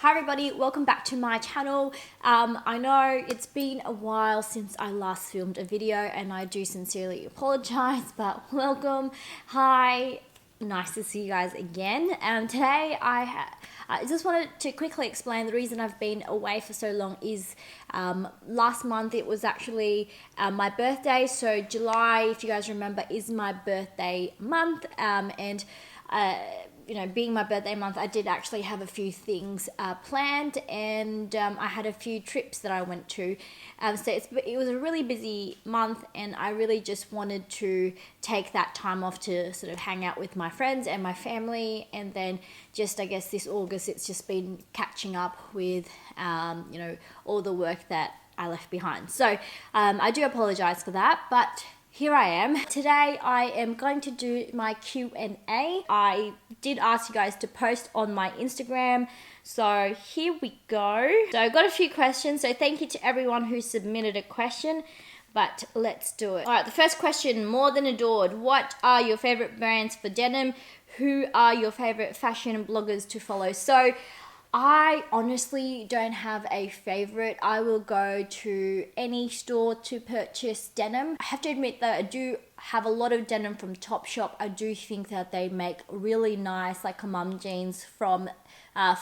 Hi everybody, welcome back to my channel. I know it's been a while since I last filmed a video and I do sincerely apologize, but welcome. Hi, nice to see you guys again. Today I just wanted to quickly explain the reason I've been away for so long is last month it was actually my birthday. So July, if you guys remember, is my birthday month, and you know, being my birthday month, I did actually have a few things planned, and I had a few trips that I went to. So it was a really busy month, and I really just wanted to take that time off to sort of hang out with my friends and my family. And then just, I guess, this August, it's just been catching up with, you know, all the work that I left behind. So I do apologize for that, but here I am. Today I am going to do my Q&A. I did ask you guys to post on my Instagram, so here we go. So I've got a few questions, so thank you to everyone who submitted a question, but let's do it. All right, the first question, More Than Adored. What are your favorite brands for denim? Who are your favorite fashion bloggers to follow? So I honestly don't have a favorite. I will go to any store to purchase denim. I have to admit that I do have a lot of denim from Topshop. I do think that they make really nice, like, mum jeans from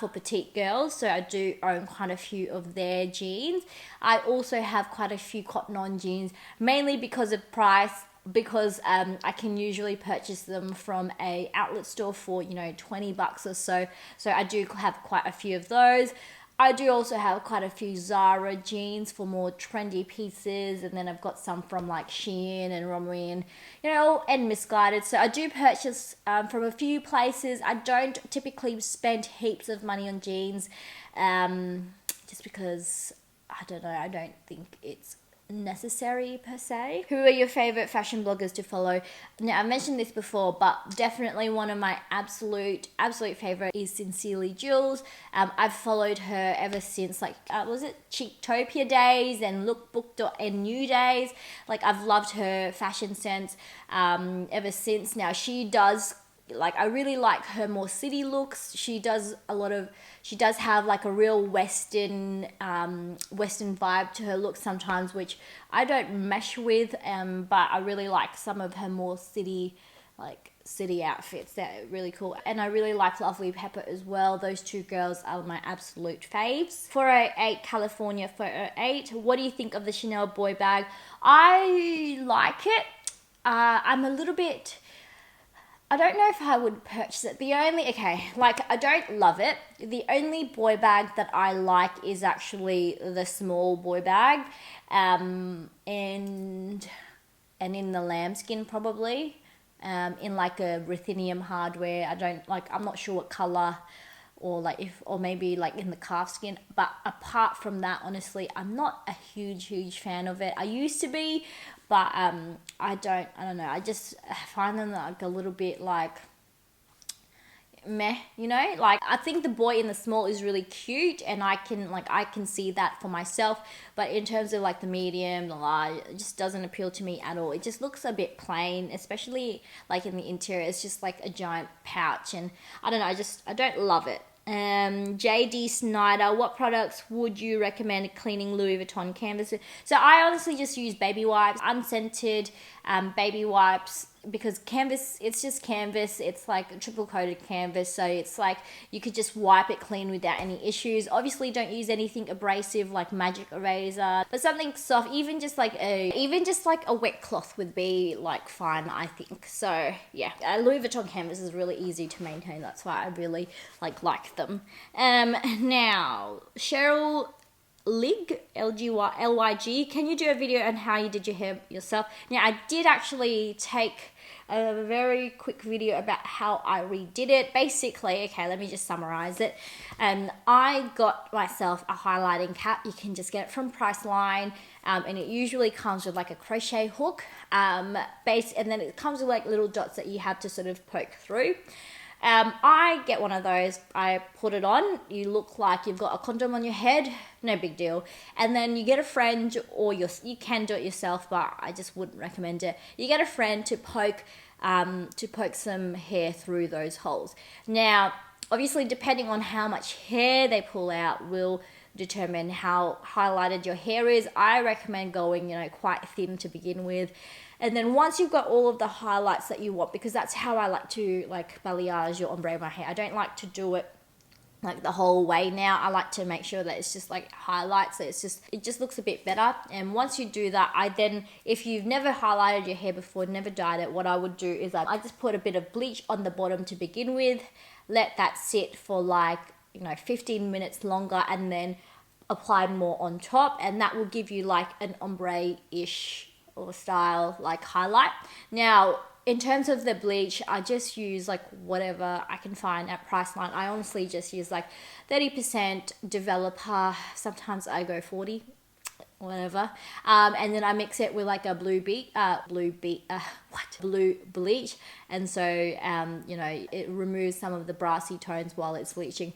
for petite girls. So I do own quite a few of their jeans. I also have quite a few Cotton On jeans, mainly because of price, because I can usually purchase them from a outlet store for, you know, 20 bucks or so. So I do have quite a few of those. I do also have quite a few Zara jeans for more trendy pieces, and then I've got some from like Shein and Romwe and, you know, and Misguided. So I do purchase from a few places. I don't typically spend heaps of money on jeans, just because, I don't know, I don't think it's necessary per se. Who are your favorite fashion bloggers to follow? Now, I mentioned this before, but definitely one of my absolute favorite is Sincerely Jules. I've followed her ever since, like, was it Cheektopia days and Lookbook.nu days? Like, I've loved her fashion sense ever since. Now, she does, like, I really like her more city looks. She does have like a real Western vibe to her look sometimes, which I don't mesh with, but I really like some of her more city outfits. They're really cool. And I really like Lovely Pepper as well. Those two girls are my absolute faves. 408 California 408. What do you think of the Chanel boy bag? I like it. I'm a little bit, I don't know if I would purchase it. I don't love it. The only boy bag that I like is actually the small boy bag, and in the lambskin probably, in like a ruthenium hardware. I'm not sure what color, or maybe like in the calfskin. But apart from that, honestly, I'm not a huge fan of it. I used to be, but I don't know. I just find them like a little bit like meh, you know? Like, I think the boy in the small is really cute, and I can see that for myself. But in terms of like the medium, the large, it just doesn't appeal to me at all. It just looks a bit plain, especially like in the interior. It's just like a giant pouch, and I don't know. I don't love it. JD Snyder, what products would you recommend cleaning Louis Vuitton canvas with? So I honestly just use baby wipes, unscented baby wipes, because canvas, it's just canvas. It's like a triple coated canvas, so it's like you could just wipe it clean without any issues. Obviously, don't use anything abrasive like Magic Eraser, but something soft, even just like a wet cloth would be like fine, I think. So yeah, Louis Vuitton canvas is really easy to maintain. That's why I really like them. Now, Cheryl Lig, Lyg, can you do a video on how you did your hair yourself? Now, I did actually take a very quick video about how I redid it. Basically, okay, let me just summarize it. I got myself a highlighting cap. You can just get it from Priceline, and it usually comes with like a crochet hook, and then it comes with like little dots that you have to sort of poke through. I get one of those, I put it on, you look like you've got a condom on your head, no big deal. And then you get a friend, or you can do it yourself, but I just wouldn't recommend it. You get a friend to poke some hair through those holes. Now, Obviously, depending on how much hair they pull out will determine how highlighted your hair is. I recommend going, you know, quite thin to begin with. And then once you've got all of the highlights that you want, because that's how I like to like balayage or ombre my hair. I don't like to do it like the whole way now. I like to make sure that it's just like highlights, so it just looks a bit better. And once you do that, I then, if you've never highlighted your hair before, never dyed it, what I would do is I just put a bit of bleach on the bottom to begin with, let that sit for like, you know, 15 minutes longer, and then apply more on top, and that will give you like an ombre-ish or style like highlight. Now, in terms of the bleach, I just use like whatever I can find at Priceline. I honestly just use like 30% developer. Sometimes I go 40, whatever. And then I mix it with like a blue bleach. And so, you know, it removes some of the brassy tones while it's bleaching.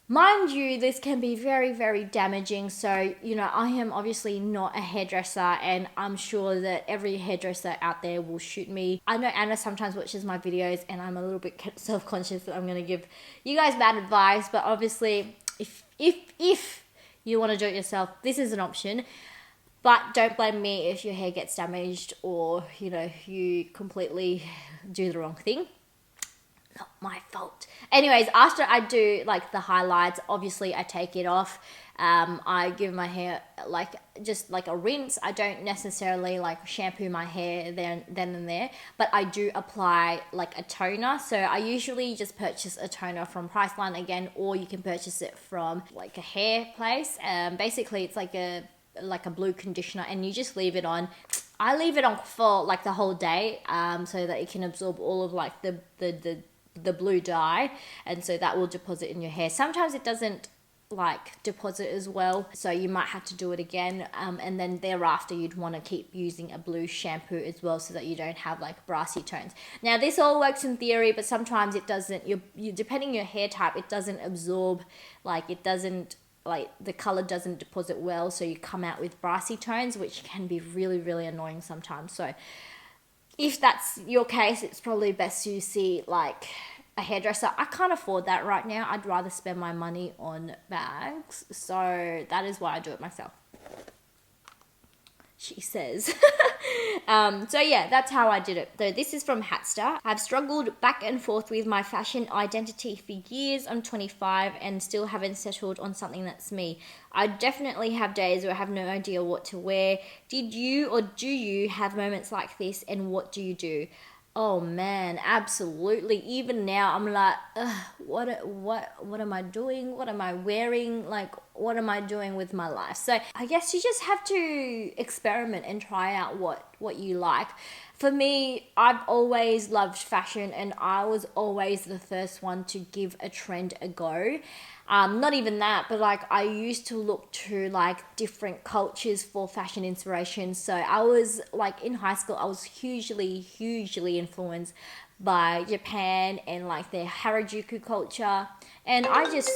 Mind you, this can be very, very damaging. So, you know, I am obviously not a hairdresser, and I'm sure that every hairdresser out there will shoot me. I know Anna sometimes watches my videos, and I'm a little bit self-conscious that I'm going to give you guys bad advice. But obviously, if you want to do it yourself, this is an option. But don't blame me if your hair gets damaged or, you know, you completely do the wrong thing. Not my fault. Anyways, after I do like the highlights, obviously I take it off. I give my hair like just like a rinse. I don't necessarily like shampoo my hair then and there, but I do apply like a toner. So I usually just purchase a toner from Priceline again, or you can purchase it from like a hair place. Basically it's like a blue conditioner, and you just leave it on. I leave it on for like the whole day, so that it can absorb all of like the blue dye, and so that will deposit in your hair. Sometimes it doesn't like deposit as well, so you might have to do it again, and then thereafter you'd want to keep using a blue shampoo as well, so that you don't have like brassy tones. Now this all works in theory, but sometimes it doesn't. You depending on your hair type, it doesn't absorb, like it doesn't, like the color doesn't deposit well, so you come out with brassy tones, which can be really, really annoying sometimes. So if that's your case, it's probably best you see like a hairdresser. I can't afford that right now. I'd rather spend my money on bags. So that is why I do it myself, she says. So yeah, that's how I did it. So this is from Hatstar. I've struggled back and forth with my fashion identity for years. I'm 25 and still haven't settled on something that's me. I definitely have days where I have no idea what to wear. Did you or do you have moments like this, and what do you do? Oh man, absolutely. Even now, I'm like, what am I doing? What am I wearing? Like, what am I doing with my life? So I guess you just have to experiment and try out what you like. For me, I've always loved fashion, and I was always the first one to give a trend a go. Not even that, but like I used to look to like different cultures for fashion inspiration. So I was like in high school, I was hugely influenced by Japan and like their Harajuku culture. And I just...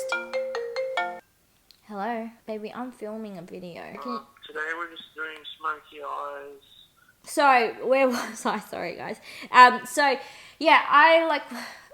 Hello, baby, I'm filming a video. Today we're just doing smoky eyes. So, where was I? Sorry, guys. So, yeah, I like...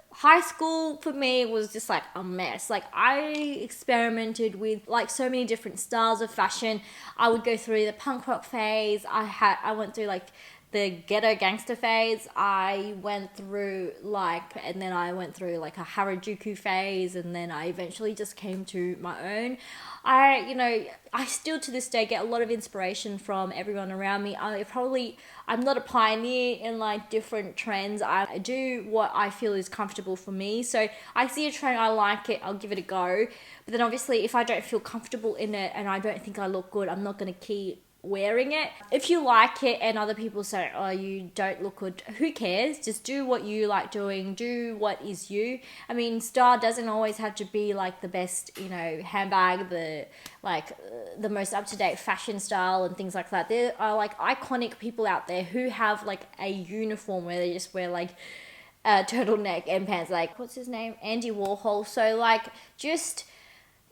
High school for me was just like a mess. Like I experimented with like so many different styles of fashion. I would go through the punk rock phase. I went through like the ghetto gangster phase. I went through and then I went through like a Harajuku phase, and then I eventually just came to my own. I still to this day get a lot of inspiration from everyone around me. I'm not a pioneer in like different trends. I do what I feel is comfortable for me. So I see a trend, I like it, I'll give it a go. But then obviously if I don't feel comfortable in it and I don't think I look good, I'm not going to keep wearing it. If you like it and other people say, oh, you don't look good, who cares? Just do what you like doing. Do what is you. I mean, style doesn't always have to be like the best, handbag, the most up-to-date fashion style and things like that. There are like iconic people out there who have like a uniform where they just wear like a turtleneck and pants, like what's his name, Andy Warhol. So like just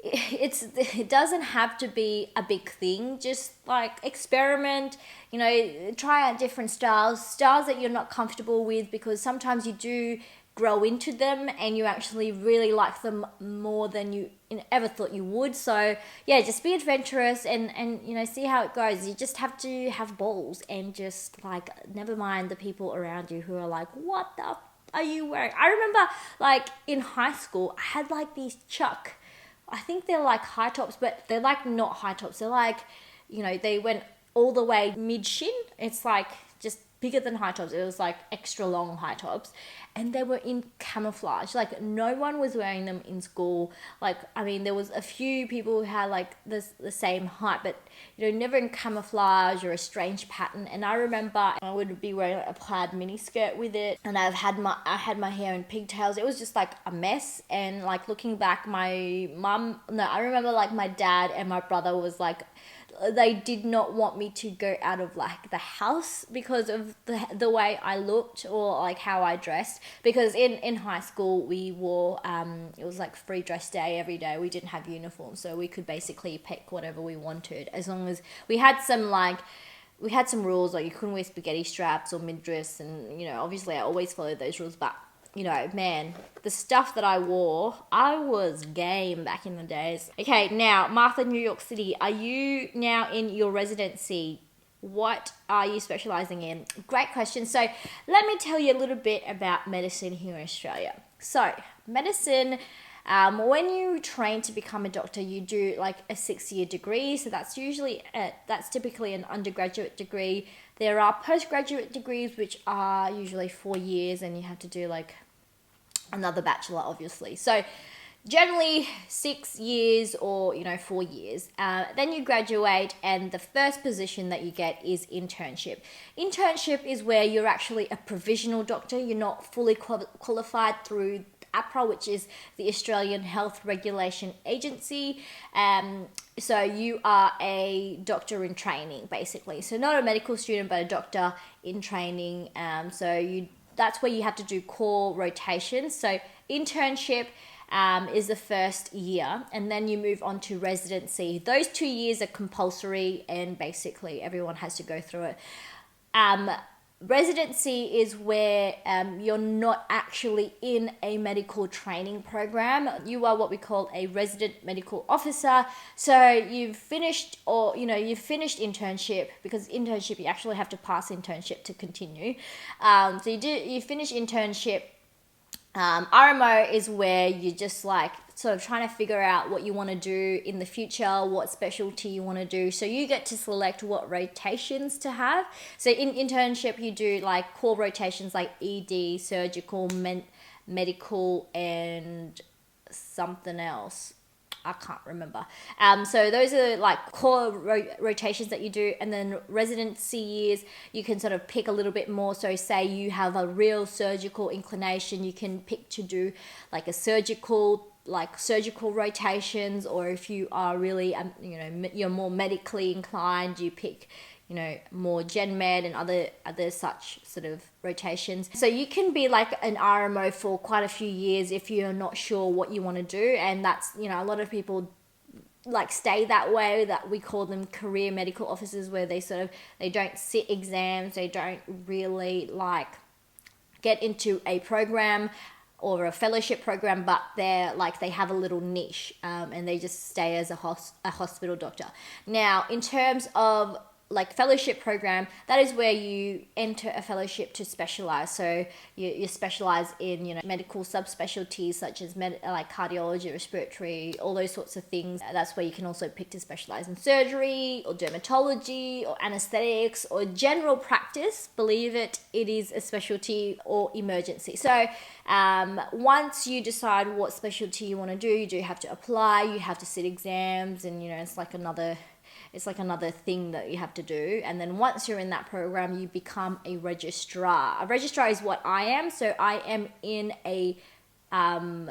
it doesn't have to be a big thing. Just like experiment, try out different styles that you're not comfortable with, because sometimes you do grow into them and you actually really like them more than you ever thought you would. So yeah, just be adventurous and you know, see how it goes. You just have to have balls and just like never mind the people around you who are like, what the are you wearing? I remember like in high school I had like these I think they're like high tops, but they're like not high tops. They're like, you know, they went all the way mid shin. It's like just bigger than high tops. It was like extra long high tops, and they were in camouflage. Like no one was wearing them in school. Like, I mean, there was a few people who had like the same height, but you know, never in camouflage or a strange pattern. And I remember I would be wearing like a plaid mini skirt with it, and I had my hair in pigtails. It was just like a mess. And like looking back, I remember like my dad and my brother was like, they did not want me to go out of like the house because of the way I looked or like how I dressed, because in high school we wore it was like free dress day every day. We didn't have uniforms, so we could basically pick whatever we wanted as long as we had some rules, like you couldn't wear spaghetti straps or midriffs, and you know, obviously I always followed those rules. But you know, man, the stuff that I wore, I was game back in the days. Okay, now, Martha, New York City, are you now in your residency? What are you specializing in? Great question. So let me tell you a little bit about medicine here in Australia. So medicine, when you train to become a doctor, you do like a 6-year degree. So that's typically an undergraduate degree. There are postgraduate degrees, which are usually 4 years, and you have to do like another bachelor, obviously. So generally 6 years or, you know, 4 years. Then you graduate, and the first position that you get is internship. Internship is where you're actually a provisional doctor. You're not fully qualified through APRA, which is the Australian Health Regulation Agency. So you are a doctor in training, basically. So not a medical student, but a doctor in training. That's where you have to do core rotations. So internship is the first year, and then you move on to residency. Those 2 years are compulsory, and basically everyone has to go through it. Residency is where you're not actually in a medical training program. You are what we call a resident medical officer. So you've finished internship, because internship, you actually have to pass internship to continue. So you finish internship. RMO is where you just like sort of trying to figure out what you want to do in the future, what specialty you want to do. So you get to select what rotations to have. So in internship, you do like core rotations like ED, surgical, medical, and something else. I can't remember. So those are like core rotations that you do. And then residency years, you can sort of pick a little bit more. So say you have a real surgical inclination, you can pick to do like surgical rotations. Or if you are really, you're more medically inclined, you pick, more gen med and other such sort of rotations. So you can be like an RMO for quite a few years if you're not sure what you want to do. And that's, a lot of people like stay that way, that we call them career medical officers, where they don't sit exams, they don't really like get into a program or a fellowship program, but they have a little niche, and they just stay as a hospital doctor. Now, in terms of like fellowship program, that is where you enter a fellowship to specialize. So you specialize in medical subspecialties such as like cardiology, respiratory, all those sorts of things. That's where you can also pick to specialize in surgery or dermatology or anesthetics or general practice. Believe it is a specialty, or emergency. So once you decide what specialty you want to do, you do have to apply, you have to sit exams, and it's like another thing that you have to do. And then once you're in that program, you become a registrar. A registrar is what I am. So I am in a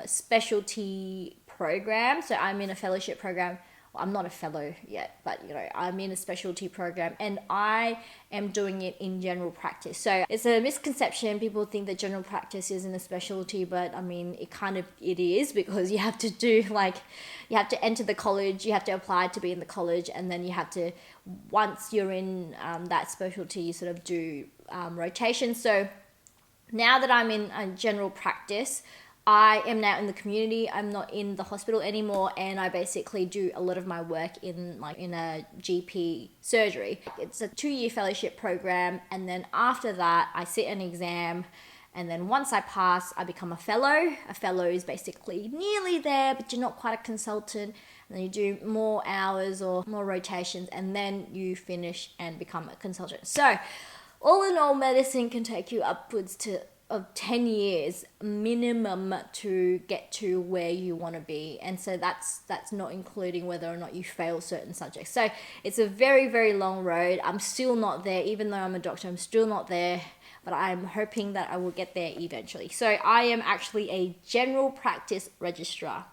specialty program. So I'm in a fellowship program. Well, I'm not a fellow yet, but I'm in a specialty program, and I am doing it in general practice. So it's a misconception. People think that general practice isn't a specialty, but I mean, it is, because you have to enter the college, you have to apply to be in the college, and then you have to, once you're in that specialty, you sort of do rotation. So Now that I'm in a general practice, I am now in the community. I'm not in the hospital anymore, and I basically do a lot of my work in a GP surgery. It's a 2-year fellowship program, and then after that, I sit an exam, and then once I pass, I become a fellow. A fellow is basically nearly there, but you're not quite a consultant. And then you do more hours or more rotations, and then you finish and become a consultant. So, all in all, medicine can take you upwards of 10 years minimum to get to where you want to be. And so that's not including whether or not you fail certain subjects. So it's a very, very long road. I'm still not there. Even though I'm a doctor, I'm still not there. But I'm hoping that I will get there eventually. So I am actually a general practice registrar.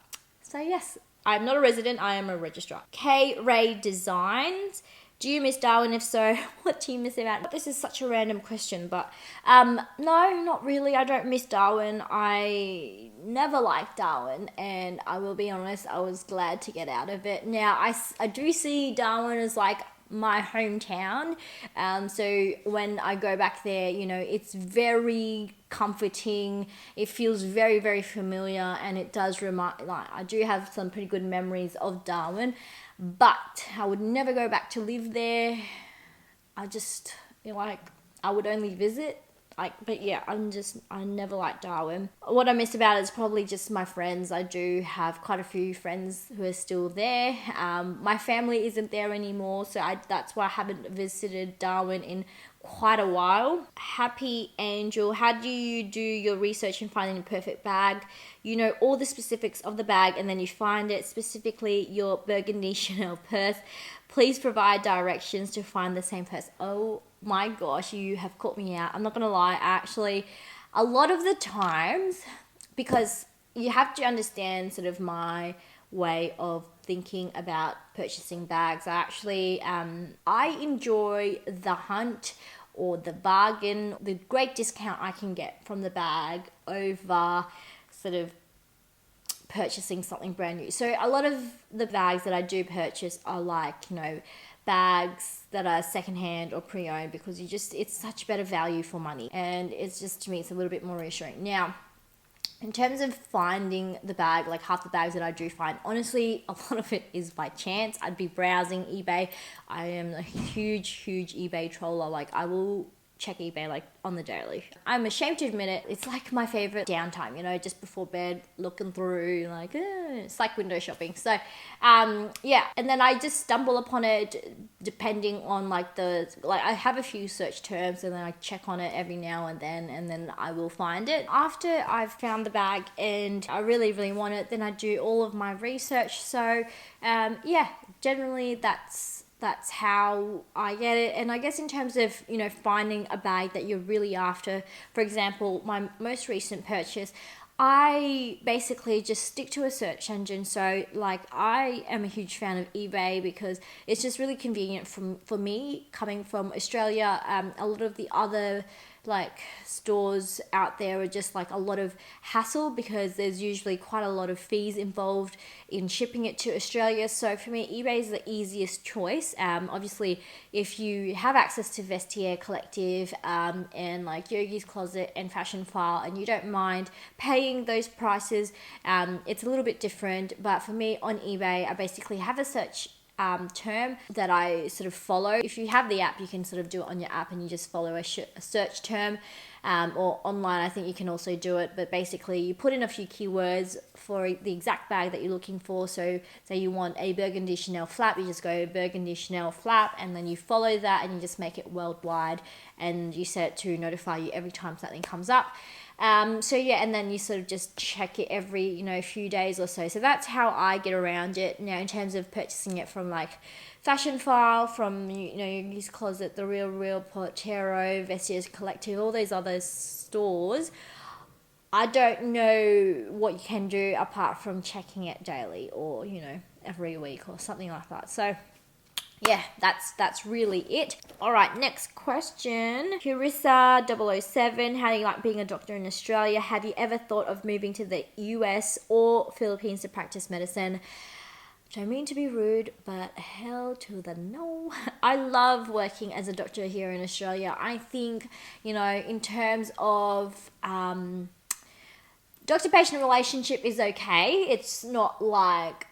So yes, I'm not a resident, I am a registrar. K. Ray Designs. Do you miss Darwin? If so, what do you miss about it? This is such a random question, but no, not really. I don't miss Darwin. I never liked Darwin, and I will be honest, I was glad to get out of it. Now, I do see Darwin as like my hometown. So when I go back there, you know, it's very comforting. It feels very, very familiar, and it does remind, like, I do have some pretty good memories of Darwin, but I would never go back to live there. I just, you know, like, I would only visit. But yeah, I never liked Darwin. What I miss about it is probably just my friends. I do have quite a few friends who are still there. My family isn't there anymore, so that's why I haven't visited Darwin in quite a while. Happy Angel, how do you do your research in finding the perfect bag? You know all the specifics of the bag, and then you find it, specifically your burgundy Chanel purse. Please provide directions to find the same purse. Oh my gosh, you have caught me out. I'm not gonna lie, actually, a lot of the times, because you have to understand sort of my way of thinking about purchasing bags. I enjoy the hunt or the bargain, the great discount I can get from the bag over sort of purchasing something brand new. So a lot of the bags that I do purchase are like, you know, bags that are secondhand or pre-owned, because it's such better value for money, and it's just, to me, it's a little bit more reassuring. Now, in terms of finding the bag, like half the bags that I do find, honestly, a lot of it is by chance. I'd be browsing eBay. I am a huge eBay troller. Like, I will check eBay like on the daily. I'm ashamed to admit it. It's like my favorite downtime, you know, just before bed, looking through, like, it's like window shopping. So, yeah. And then I just stumble upon it depending on like I have a few search terms, and then I check on it every now and then I will find it. After I've found the bag and I really, really want it, then I do all of my research. So, yeah, generally that's how I get it. And I guess in terms of, you know, finding a bag that you're really after, for example, my most recent purchase, I basically just stick to a search engine. So like, I am a huge fan of eBay because it's just really convenient for me coming from Australia. A lot of the other like stores out there are just like a lot of hassle, because there's usually quite a lot of fees involved in shipping it to Australia. So for me, eBay is the easiest choice. Obviously, if you have access to Vestiaire Collective and like Yogi's Closet and Fashion File, and you don't mind paying those prices, it's a little bit different. But for me, on eBay, I basically have a search term that I sort of follow. If you have the app, you can sort of do it on your app, and you just follow a search term, or online I think you can also do it. But basically, you put in a few keywords for the exact bag that you're looking for. So say you want a burgundy Chanel flap, you just go burgundy Chanel flap, and then you follow that, and you just make it worldwide, and you set it to notify you every time something comes up. So yeah, and then you sort of just check it every, you know, few days or so. So that's how I get around it. Now, in terms of purchasing it from like Fashion File, from, you know, Yogi's Closet, The Real, Portero, Vestiaire Collective, all those other stores, I don't know what you can do apart from checking it daily, or, you know, every week or something like that. So yeah, that's really it. All right, next question. Purissa007, how do you like being a doctor in Australia? Have you ever thought of moving to the US or Philippines to practice medicine? Don't mean to be rude, but hell to the no. I love working as a doctor here in Australia. I think, you know, in terms of doctor-patient relationship is okay. It's not like,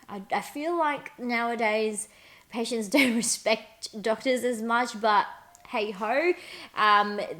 I feel like nowadays patients don't respect doctors as much, but hey ho,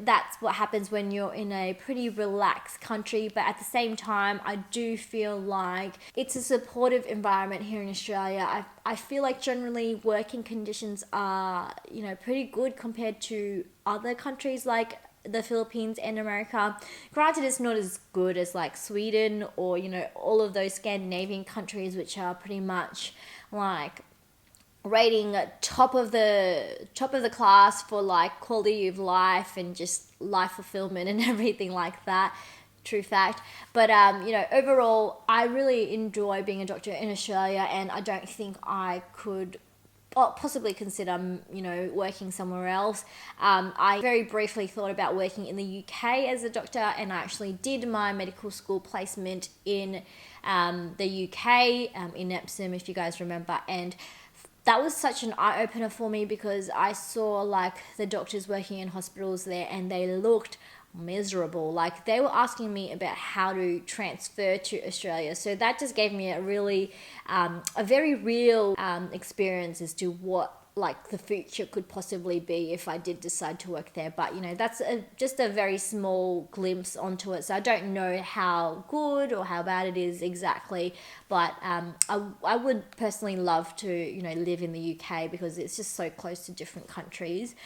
that's what happens when you're in a pretty relaxed country. But at the same time, I do feel like it's a supportive environment here in Australia. I feel like generally working conditions are, you know, pretty good compared to other countries like the Philippines and America. Granted, it's not as good as like Sweden or, you know, all of those Scandinavian countries, which are pretty much like rating top of the class for like quality of life and just life fulfillment and everything like that. True fact. But you know, overall, I really enjoy being a doctor in Australia, and I don't think I could possibly consider, you know, working somewhere else. I very briefly thought about working in the UK as a doctor, and I actually did my medical school placement in the UK, in Epsom, if you guys remember, and that was such an eye-opener for me because I saw like the doctors working in hospitals there and they looked miserable. Like they were asking me about how to transfer to Australia. So that just gave me a really, a very real experience as to what like the future could possibly be if I did decide to work there. But you know, that's just a very small glimpse onto it, so I don't know how good or how bad it is exactly, but I would personally love to, you know, live in the UK because it's just so close to different countries.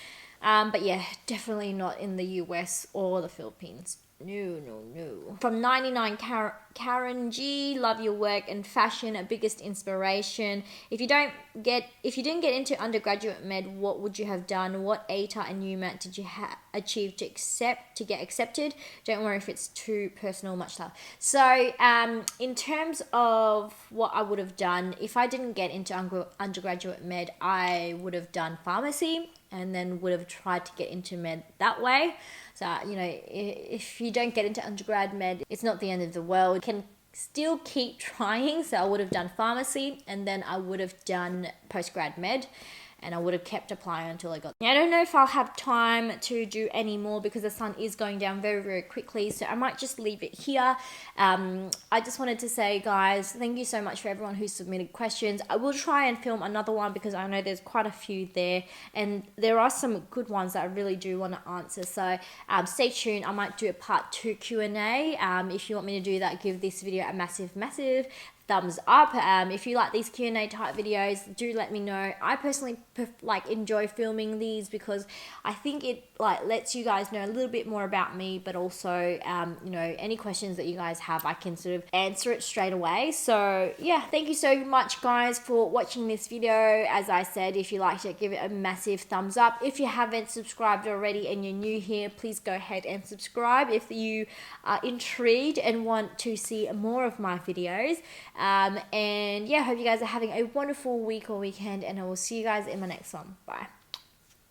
But yeah, definitely not in the US or the Philippines. No. From 99 Karen G, love your work and fashion, a biggest inspiration. If you didn't get into undergraduate med, what would you have done? What ATA and UMAT did you achieve to get accepted? Don't worry if it's too personal, much love. So, in terms of what I would have done, if I didn't get into undergraduate med, I would have done pharmacy and then would have tried to get into med that way. So, you know, if you don't get into undergrad med, it's not the end of the world. You can still keep trying. So I would have done pharmacy and then I would have done postgrad med. And I would have kept applying until I got. I don't know if I'll have time to do any more because the sun is going down very, very quickly. So I might just leave it here. I just wanted to say, guys, thank you so much for everyone who submitted questions. I will try and film another one because I know there's quite a few there. And there are some good ones that I really do want to answer. So stay tuned. I might do a part 2 Q&A. If you want me to do that, give this video a massive thumbs up. If you like these Q&A type videos, do let me know. I personally enjoy filming these because I think it lets you guys know a little bit more about me, but also you know, any questions that you guys have, I can sort of answer it straight away. So yeah, thank you so much guys for watching this video. As I said, if you liked it, give it a massive thumbs up. If you haven't subscribed already and you're new here, please go ahead and subscribe if you are intrigued and want to see more of my videos. And yeah, hope you guys are having a wonderful week or weekend, and I will see you guys in my next one. Bye.